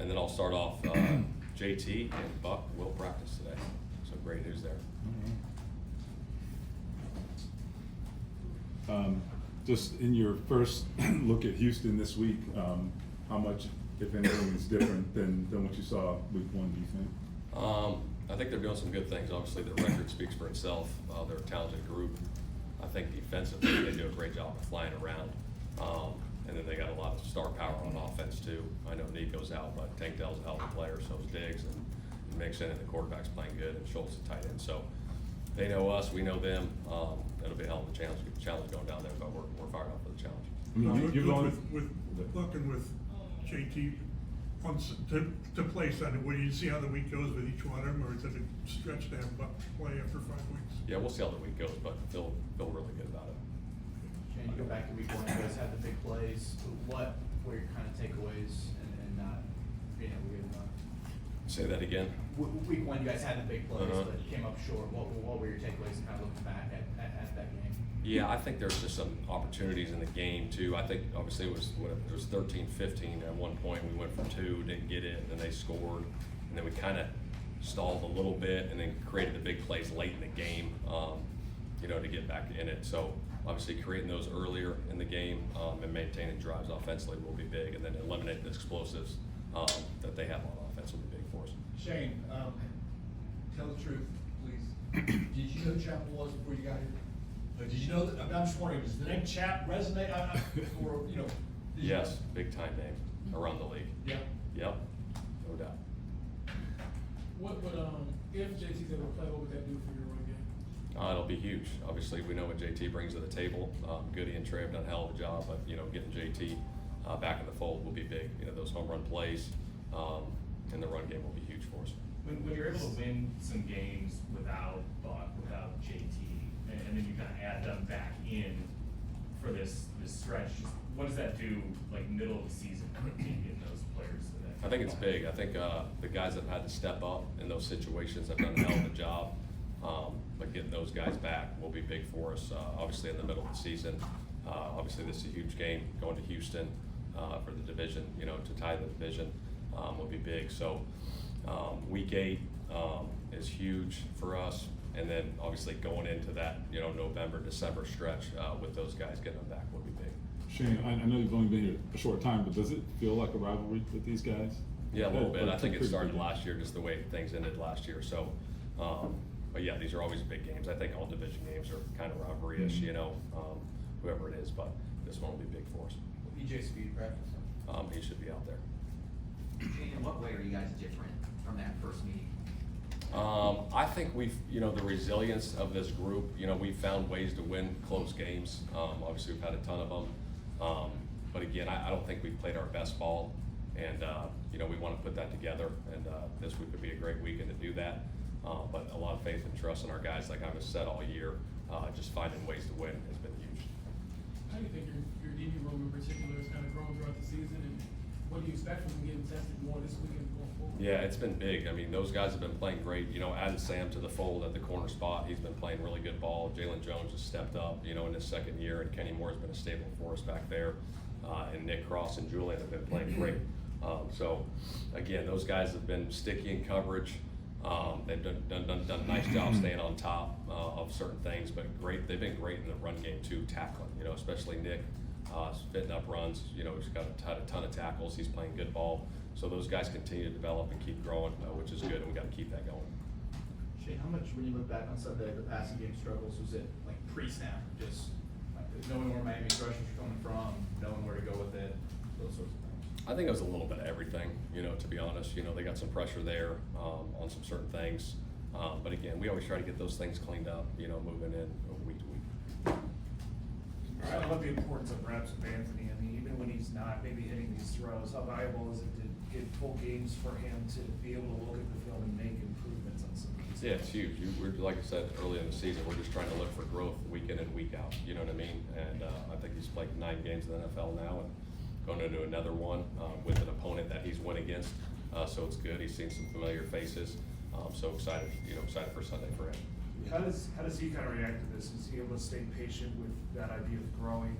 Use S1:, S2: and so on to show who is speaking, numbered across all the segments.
S1: And then I'll start off, JT and Buck will practice today. So great news there.
S2: Just in your first look at Houston this week, how much, if anything, is different than what you saw week 1, do you think?
S1: I think they're doing some good things. Obviously, the record speaks for itself. They're a talented group. I think defensively, they do a great job of flying around. And then they got a lot of star power on offense, too. I know Nico's out, but Tank Dell's a hell of a player, so is Diggs, and Mixon, and the quarterback's playing good, and Schultz is tight end. So they know us, we know them. It'll be a hell of a challenge going down there, but we're fired up for the challenge.
S2: I mean, you're going
S3: with Buck and with JT to play Sunday. Will you see how the week goes with each one of them, or is it a stretch to have Buck play after 5 weeks?
S1: Yeah, we'll see how the week goes, but feel really good about it.
S4: Shane, you go back to week 1, you guys had the big plays. What were your kind of takeaways and not being able to get them done?
S1: Say that again.
S4: Week 1, you guys had the big plays,
S1: Uh-huh.
S4: but came up short. What were your takeaways kind of looking back at that game?
S1: Yeah, I think there's just some opportunities in the game too. I think obviously it was 13-15 at one point. We went for 2, didn't get it, and then they scored, and then we kind of stalled a little bit, and then created the big plays late in the game, to get back in it. So obviously creating those earlier in the game and maintaining drives offensively will be big, and then eliminating the explosives that they have on offense will be big for us.
S5: Shane, tell the truth, please. Did you know who Chapel was before you got here? Did you know that? I'm just wondering, does the name Chap resonate? Or,
S1: Yes, big time name around the league.
S5: Yeah.
S1: Yep, no doubt.
S6: What would if JT's able to play, what would that do for your run game?
S1: It'll be huge. Obviously, we know what JT brings to the table. Goody and Trey have done a hell of a job, but getting JT back in the fold will be big. Those home run plays and the run game will be huge for us.
S7: When you're able to win some games without Buck, without JT, and then you kind of add them back in for this stretch, what does that do, like middle of the season, getting those players to that?
S1: I think it's big. I think the guys that have had to step up in those situations have done a hell of a job. But getting those guys back will be big for us, obviously in the middle of the season. Obviously this is a huge game, going to Houston for the division, to tie the division will be big. So week 8 is huge for us. And then obviously going into that, November, December stretch with those guys, getting them back will be big.
S2: Shane, I know you've only been here a short time, but does it feel like a rivalry with these guys?
S1: Yeah, a little bit. I think it started last year, just the way things ended last year. So, but yeah, these are always big games. I think all division games are kind of rivalry-ish, whoever it is. But this one will be big for us.
S4: EJ Speed practice.
S1: He should be out there.
S8: In what way are you guys different from that first meeting?
S1: I think we've, the resilience of this group, we've found ways to win close games. Obviously, we've had a ton of them. But again, I don't think we've played our best ball. And, we want to put that together. And this week would be a great weekend to do that. But a lot of faith and trust in our guys, like I've said all year, just finding ways to win has been huge.
S6: How do you think your DB room in particular has kind of grown throughout the season, and what do you expect from them getting tested more this weekend going forward?
S1: Yeah, it's been big. I mean, those guys have been playing great. Adding Sam to the fold at the corner spot, he's been playing really good ball. Jalen Jones has stepped up, in his second year, and Kenny Moore has been a staple for us back there. And Nick Cross and Julian have been playing great. So, again, those guys have been sticky in coverage. They've done a nice job staying on top of certain things, but great. They've been great in the run game too, tackling. Especially Nick, fitting up runs. He's got a ton of tackles. He's playing good ball. So those guys continue to develop and keep growing, which is good, and we got to keep that going.
S4: Shane, how much, when you look back on Sunday, the passing game struggles, was it like pre-snap, just like knowing where Miami's rushers are coming from, knowing where to go with it, those sorts of things?
S1: I think it was a little bit of everything, to be honest. They got some pressure there on some certain things. But again, we always try to get those things cleaned up, moving in week to week.
S9: I love the importance of reps with Anthony. I mean, even when he's not maybe hitting these throws, how valuable is it to get full games for him to be able to look at the film and make improvements on some of these?
S1: Yeah, it's huge. We're, like I said earlier in the season, we're just trying to look for growth week in and week out. You know what I mean? And I think he's played 9 games in the NFL now and going into another one with an opponent that he's won against. So it's good. He's seen some familiar faces. So excited, excited for Sunday for him.
S9: How does he kind of react to this? Is he able to stay patient with that idea of growing?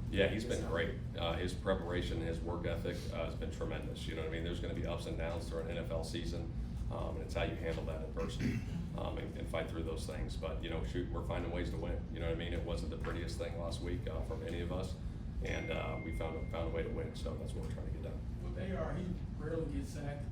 S1: Yeah, he's been great. His preparation, his work ethic has been tremendous. You know what I mean? There's going to be ups and downs through an NFL season, and it's how you handle that adversity and fight through those things. But, you know, shoot, we're finding ways to win. You know what I mean? It wasn't the prettiest thing last week from any of us, and we found a way to win. So that's what we're trying to get done.
S6: With AR, he rarely gets sacked.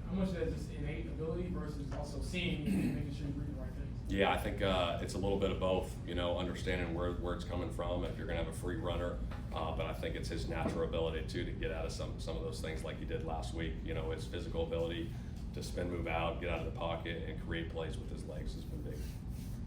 S6: How much of that is just innate ability versus also seeing and making sure you read the right things?
S1: Yeah, I think it's a little bit of both, you know, understanding where it's coming from, if you're going to have a free runner. But I think it's his natural ability, too, to get out of some of those things like he did last week. You know, his physical ability to spin, move out, get out of the pocket, and create plays with his legs has been big.